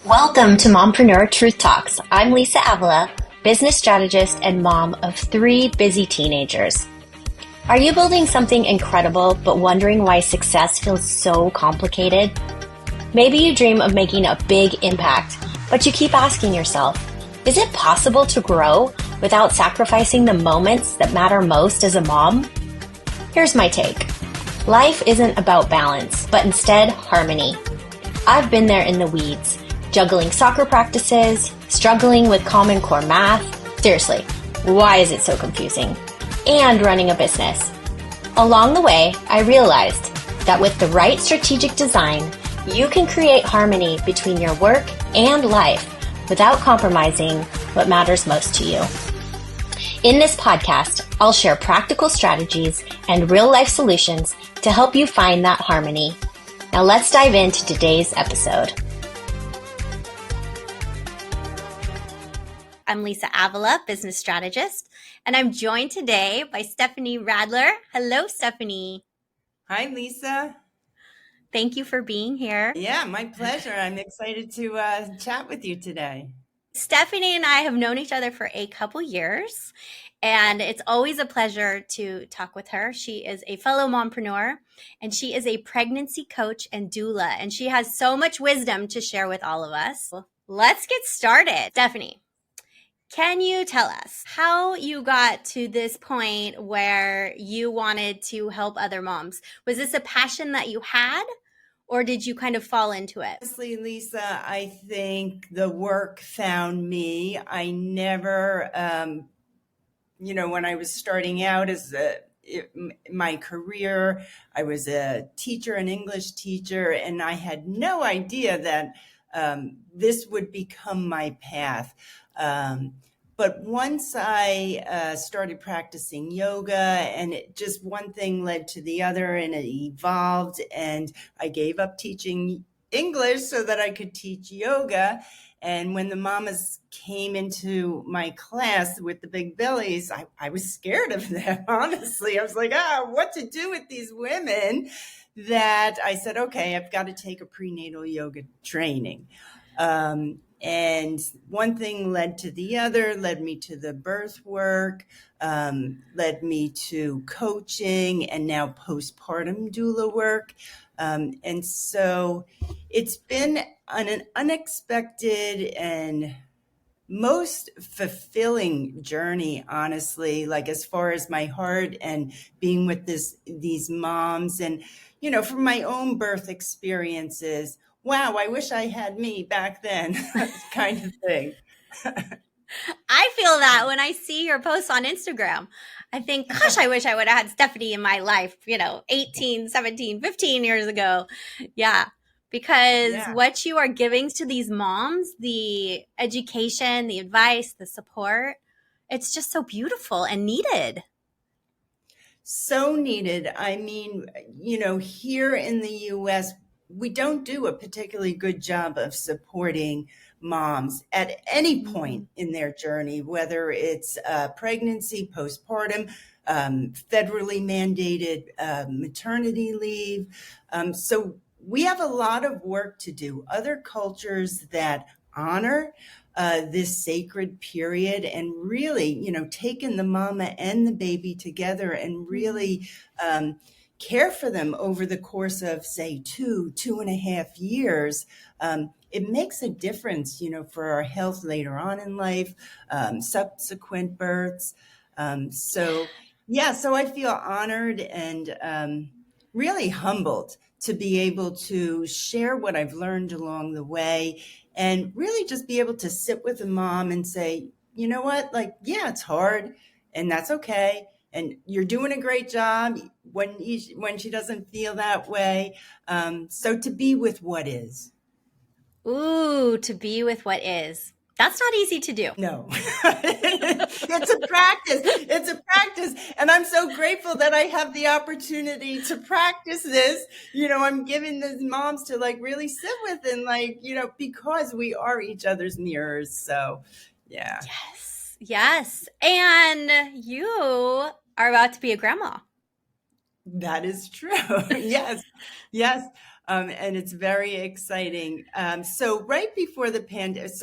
Welcome to Mompreneur Truth Talks. I'm Lisa Avila, business strategist and mom of 3 busy teenagers. Are you building something incredible but wondering why success feels so complicated? Maybe you dream of making a big impact, but you keep asking yourself, is it possible to grow without sacrificing the moments that matter most as a mom? Here's my take. Life isn't about balance, but instead harmony. I've been there in the weeds, juggling soccer practices, struggling with Common Core math. Seriously, why is it so confusing? And running a business. Along the way, I realized that with the right strategic design, you can create harmony between your work and life without compromising what matters most to you. In this podcast, I'll share practical strategies and real-life solutions to help you find that harmony. Now let's dive into today's episode. I'm Lisa Avila, business strategist, and I'm joined today by Stephanie Radler. Hello, Stephanie. Hi, Lisa. Thank you for being here. Yeah, my pleasure. I'm excited to chat with you today. Stephanie and I have known each other for a couple years, and it's always a pleasure to talk with her. She is a fellow mompreneur, and she is a pregnancy coach and doula, and she has so much wisdom to share with all of us. Let's get started. Stephanie, can you tell us how you got to this point where you wanted to help other moms? Was this a passion that you had, or did you kind of fall into it? Honestly, Lisa, I think the work found me. I never, when I was starting out my career, I was a teacher, an English teacher, and I had no idea that this would become my path. But once I started practicing yoga, and just one thing led to the other, and it evolved, and I gave up teaching English so that I could teach yoga. And when the mamas came into my class with the big bellies, I was scared of them, honestly. I was like, what to do with these women? That I said, okay, I've got to take a prenatal yoga training. And one thing led to the other, led me to the birth work, led me to coaching, and now postpartum doula work. And so it's been an unexpected and most fulfilling journey, honestly, like as far as my heart and being with these moms and, from my own birth experiences. Wow, I wish I had me back then, kind of thing. I feel that when I see your posts on Instagram. I think, gosh, I wish I would have had Stephanie in my life, 18, 17, 15 years ago. Yeah, because what you are giving to these moms, the education, the advice, the support, it's just so beautiful and needed. So needed. I mean, here in the U.S., we don't do a particularly good job of supporting moms at any point in their journey, whether it's pregnancy, postpartum, federally mandated maternity leave. So we have a lot of work to do. Other cultures that honor this sacred period and really, taking the mama and the baby together and really care for them over the course of, say, 2.5 years, it makes a difference, for our health later on in life, subsequent births. So I feel honored and really humbled to be able to share what I've learned along the way and really just be able to sit with a mom and say, you know what, it's hard and that's okay. And you're doing a great job when she doesn't feel that way. So to be with what is. Ooh, to be with what is. That's not easy to do. No, it's a practice. It's a practice. And I'm so grateful that I have the opportunity to practice this. I'm giving these moms to really sit with and because we are each other's mirrors. So, yeah. Yes. And you are about to be a grandma. That is true. Yes. And it's very exciting. So right before the pandemic,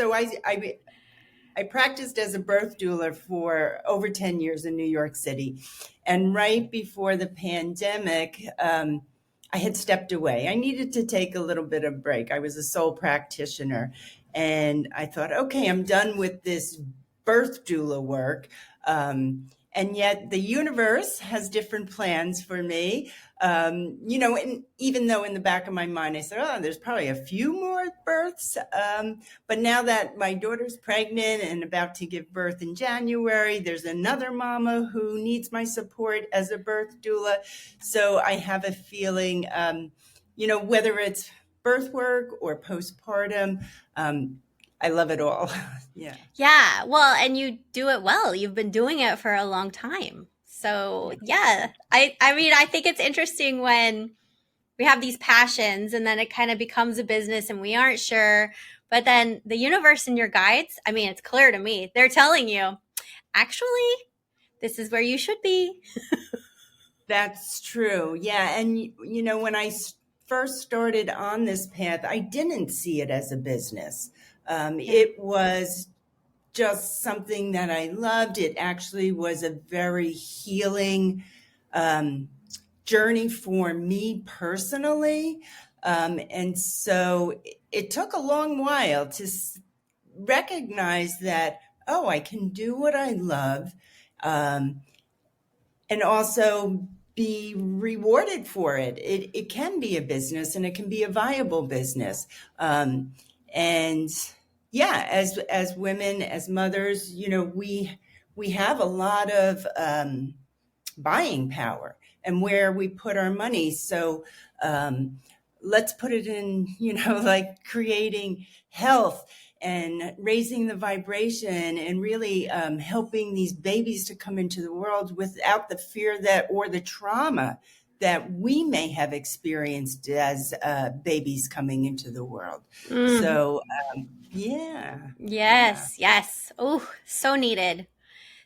I practiced as a birth doula for over 10 years in New York City. And right before the pandemic, I had stepped away. I needed to take a little bit of break. I was a sole practitioner. And I thought, okay, I'm done with this birth doula work. And yet the universe has different plans for me. And even though in the back of my mind, I said, oh, there's probably a few more births. But now that my daughter's pregnant and about to give birth in January, there's another mama who needs my support as a birth doula. So I have a feeling, whether it's birth work or postpartum, I love it all. Yeah. Yeah. Well, and you do it well. You've been doing it for a long time. So yeah, I mean, I think it's interesting when we have these passions and then it kind of becomes a business and we aren't sure. But then the universe and your guides, I mean, it's clear to me. They're telling you, actually, this is where you should be. That's true. Yeah. And, when I first started on this path, I didn't see it as a business. It was just something that I loved. It actually was a very healing journey for me personally. And so it took a long while to recognize that, oh, I can do what I love, and also be rewarded for it. It can be a business and it can be a viable business. And yeah, as women, as mothers, we have a lot of buying power and where we put our money. So let's put it in, like creating health and raising the vibration and really helping these babies to come into the world without the fear or the trauma that we may have experienced as babies coming into the world. So, yeah. Yes, yes. Oh, so needed.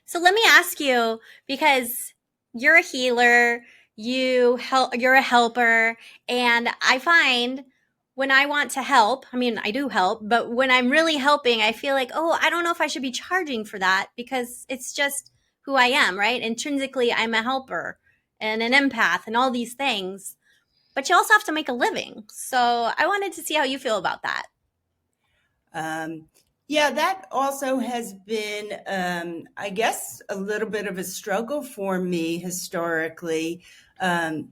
So let me ask you, because you're a healer, you're a helper, and I find when I want to help, I mean, I do help, but when I'm really helping, I feel like, oh, I don't know if I should be charging for that because it's just who I am, right? Intrinsically, I'm a helper and an empath and all these things, but you also have to make a living. So I wanted to see how you feel about that. Yeah, that also has been, I guess, a little bit of a struggle for me historically. And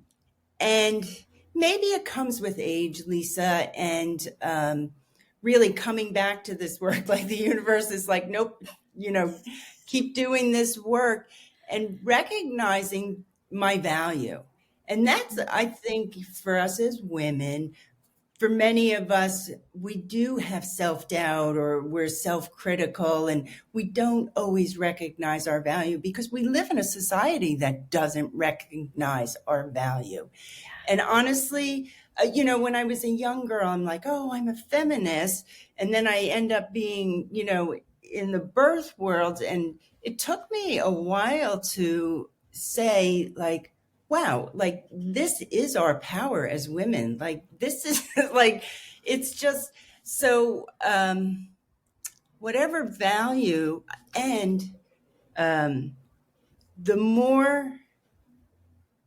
maybe it comes with age, Lisa, and really coming back to this work, like the universe is like, nope, keep doing this work and recognizing my value. And that's, I think, for us as women, for many of us, we do have self-doubt or we're self-critical and we don't always recognize our value because we live in a society that doesn't recognize our value. And honestly, when I was a young girl, I'm like, oh, I'm a feminist. And then I end up being, in the birth world. And it took me a while to say, like, wow, like this is our power as women. Like this is like, it's just so whatever value and the more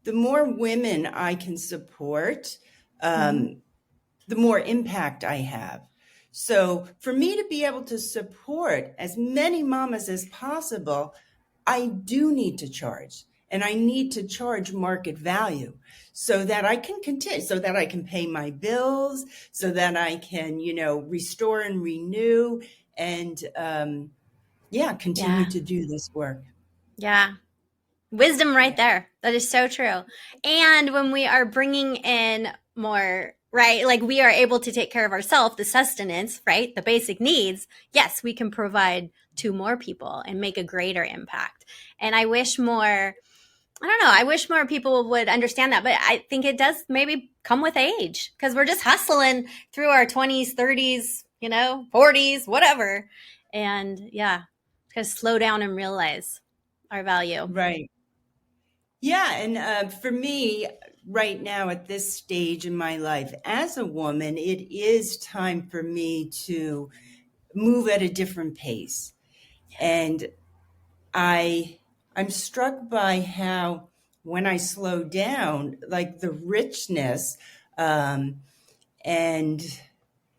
women I can support, the more impact I have. So for me to be able to support as many mamas as possible, I do need to charge. And I need to charge market value so that I can continue, so that I can pay my bills, so that I can, restore and renew and, continue to do this work. Yeah. Wisdom right there. That is so true. And when we are bringing in more, right, like we are able to take care of ourselves, the sustenance, right, the basic needs, yes, we can provide to more people and make a greater impact. And I wish more people would understand that, but I think it does maybe come with age because we're just hustling through our 20s, 30s, 40s, whatever. And yeah, just slow down and realize our value. Right. Yeah. And for me, right now at this stage in my life as a woman, it is time for me to move at a different pace. And I'm struck by how when I slow down, like the richness, and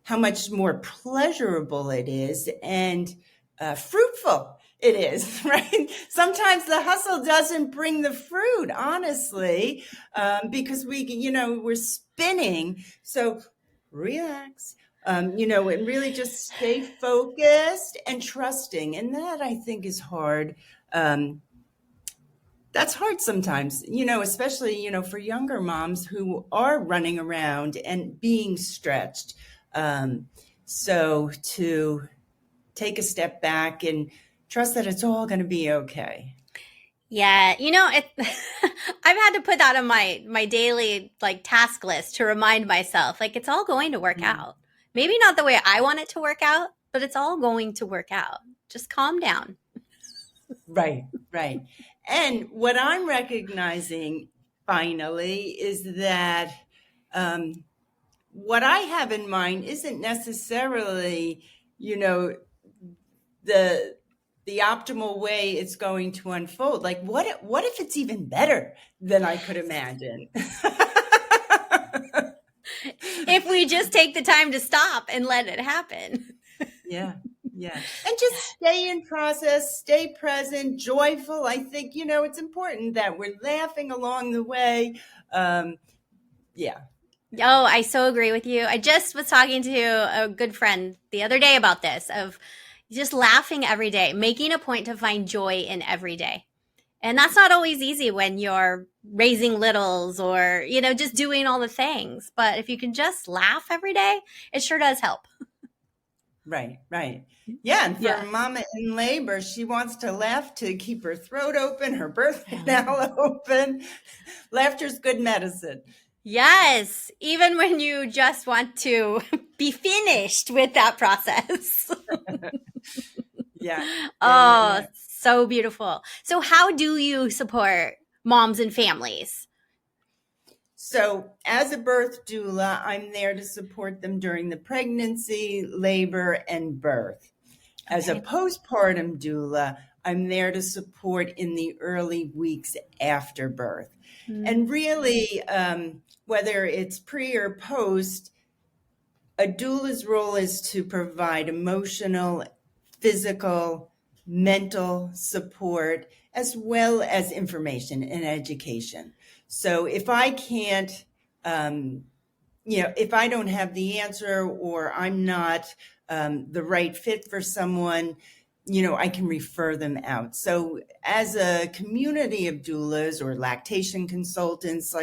how much more pleasurable it is and fruitful it is, right? Sometimes the hustle doesn't bring the fruit, honestly, because we're spinning. So relax, and really just stay focused and trusting. And that, I think, is hard. That's hard sometimes, especially, for younger moms who are running around and being stretched. So to take a step back and trust that it's all going to be okay. Yeah, I've had to put that on my daily task list to remind myself, it's all going to work out. Maybe not the way I want it to work out, but it's all going to work out. Just calm down. Right. And what I'm recognizing finally is that what I have in mind isn't necessarily, the optimal way it's going to unfold. Like, what if it's even better than I could imagine? If we just take the time to stop and let it happen. Yeah. And just stay in process, stay present, joyful. I think, it's important that we're laughing along the way. Yeah. Oh, I so agree with you. I just was talking to a good friend the other day about this, of just laughing every day, making a point to find joy in every day. And that's not always easy when you're raising littles or, just doing all the things. But if you can just laugh every day, it sure does help. Right. Yeah, and for mama in labor, she wants to laugh to keep her throat open, her birth canal open. Laughter's good medicine. Yes, even when you just want to be finished with that process. Yeah. So beautiful. So how do you support moms and families? So as a birth doula, I'm there to support them during the pregnancy, labor, and birth. As a postpartum doula, I'm there to support in the early weeks after birth. And really, whether it's pre or post, a doula's role is to provide emotional, physical, mental support, as well as information and education. So if I can't, if I don't have the answer or I'm not the right fit for someone, I can refer them out. So as a community of doulas or lactation consultants,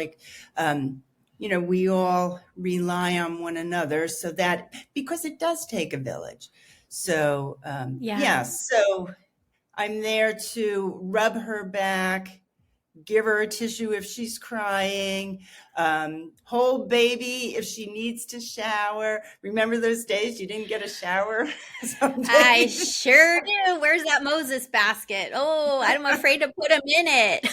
we all rely on one another, so that, because it does take a village. So, so I'm there to rub her back, give her a tissue if she's crying, hold baby if she needs to shower. Remember those days you didn't get a shower? I sure do. Where's that Moses basket? Oh, I'm afraid to put him in it.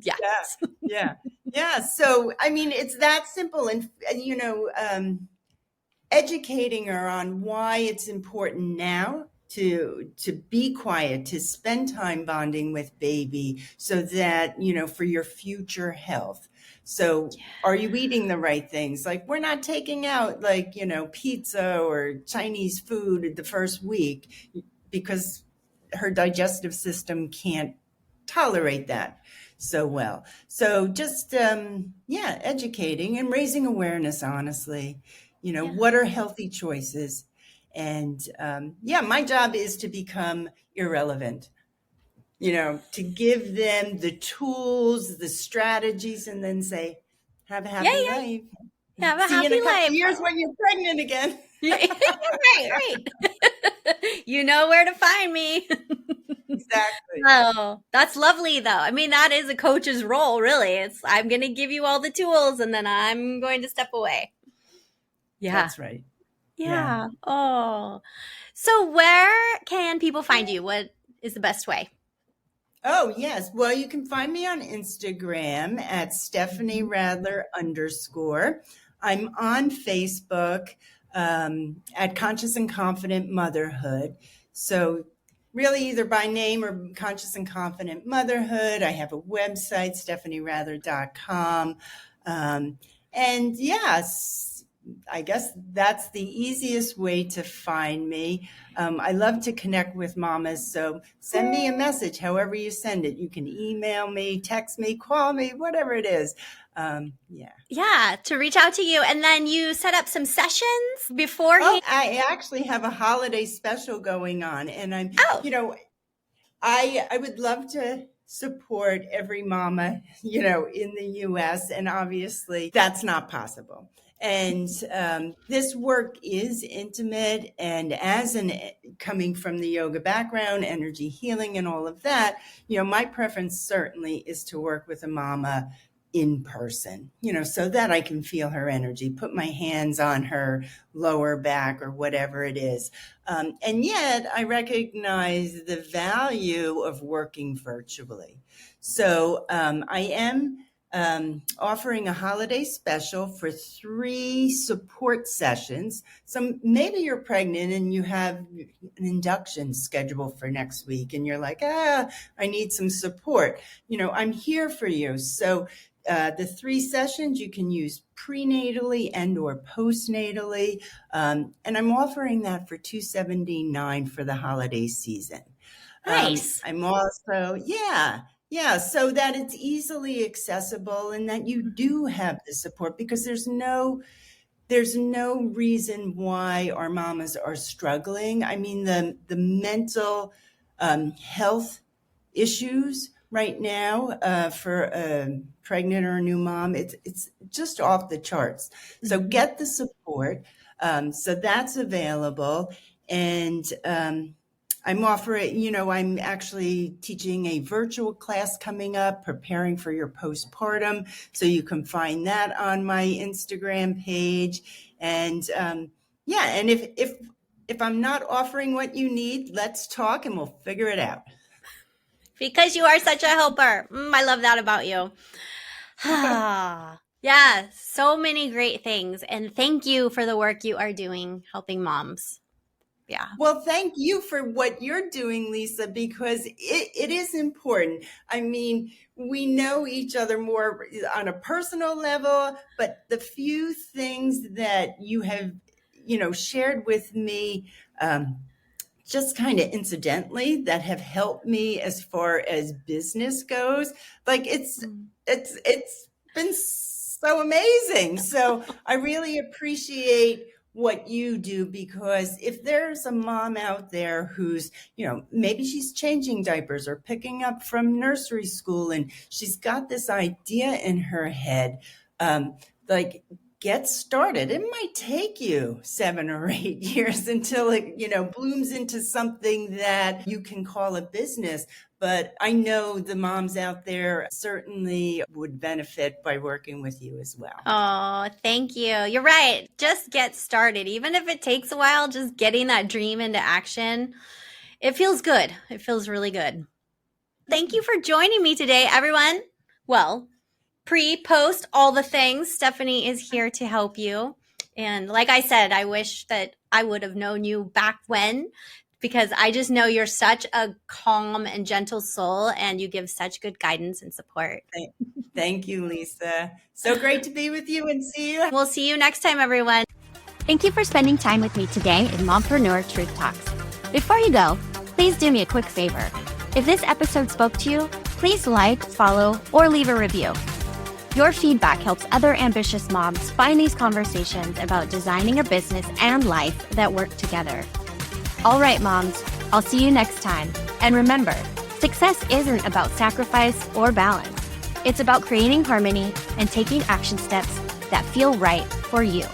Yes. Yeah. So, it's that simple. And, educating her on why it's important now to be quiet, to spend time bonding with baby, so that, for your future health. So are you eating the right things? We're not taking out pizza or Chinese food the first week because her digestive system can't tolerate that so well. So just, educating and raising awareness, honestly, what are healthy choices? And my job is to become irrelevant, to give them the tools, the strategies, and then say, have a happy life. Have a See happy you in a couple life. of years when you're pregnant again. Right. You know where to find me. Exactly. Oh, that's lovely, though. That is a coach's role, really. I'm going to give you all the tools, and then I'm going to step away. Yeah. That's right. Yeah. Oh. So where can people find you? What is the best way? Oh, yes. Well, you can find me on Instagram at Stephanie Radler _. I'm on Facebook at Conscious and Confident Motherhood. So really either by name or Conscious and Confident Motherhood. I have a website, stephanieradler.com. And yes, I guess that's the easiest way to find me. I love to connect with mamas, so send me a message however you send it. You can email me, text me, call me, whatever it is. Yeah, to reach out to you. And then you set up some sessions before. I actually have a holiday special going on, and I would love to support every mama, in the U.S., and obviously that's not possible. And this work is intimate, and coming from the yoga background, energy healing and all of that, my preference certainly is to work with a mama in person, so that I can feel her energy, put my hands on her lower back or whatever it is. And yet I recognize the value of working virtually. So I am offering a holiday special for 3 support sessions. So maybe you're pregnant and you have an induction scheduled for next week and you're like, I need some support. I'm here for you. So the 3 sessions you can use prenatally and or postnatally. And I'm offering that for $279 for the holiday season. Nice. I'm also, so that it's easily accessible and that you do have the support, because there's no reason why our mamas are struggling. I mean, the mental health issues right now for a pregnant or a new mom, it's just off the charts. So get the support. So that's available. And I'm offering, I'm actually teaching a virtual class coming up, preparing for your postpartum. So you can find that on my Instagram page. And and if I'm not offering what you need, let's talk and we'll figure it out. Because you are such a helper. I love that about you. Yeah, so many great things. And thank you for the work you are doing helping moms. Yeah. Well, thank you for what you're doing, Lisa, because it is important. I mean, we know each other more on a personal level, but the few things that you have, shared with me, just kind of incidentally, that have helped me as far as business goes, like it's been so amazing. So I really appreciate what you do, because if there's a mom out there who's, maybe she's changing diapers or picking up from nursery school and she's got this idea in her head, get started. It might take you 7 or 8 years until it, blooms into something that you can call a business. But I know the moms out there certainly would benefit by working with you as well. Oh, thank you. You're right. Just get started. Even if it takes a while, just getting that dream into action, it feels good. It feels really good. Thank you for joining me today, everyone. Well, post, all the things. Stephanie is here to help you. And like I said, I wish that I would have known you back when, because I just know you're such a calm and gentle soul and you give such good guidance and support. Thank you, Lisa. So great to be with you and see you. We'll see you next time, everyone. Thank you for spending time with me today in Mompreneur Truth Talks. Before you go, please do me a quick favor. If this episode spoke to you, please like, follow, or leave a review. Your feedback helps other ambitious moms find these conversations about designing a business and life that work together. All right, moms, I'll see you next time. And remember, success isn't about sacrifice or balance. It's about creating harmony and taking action steps that feel right for you.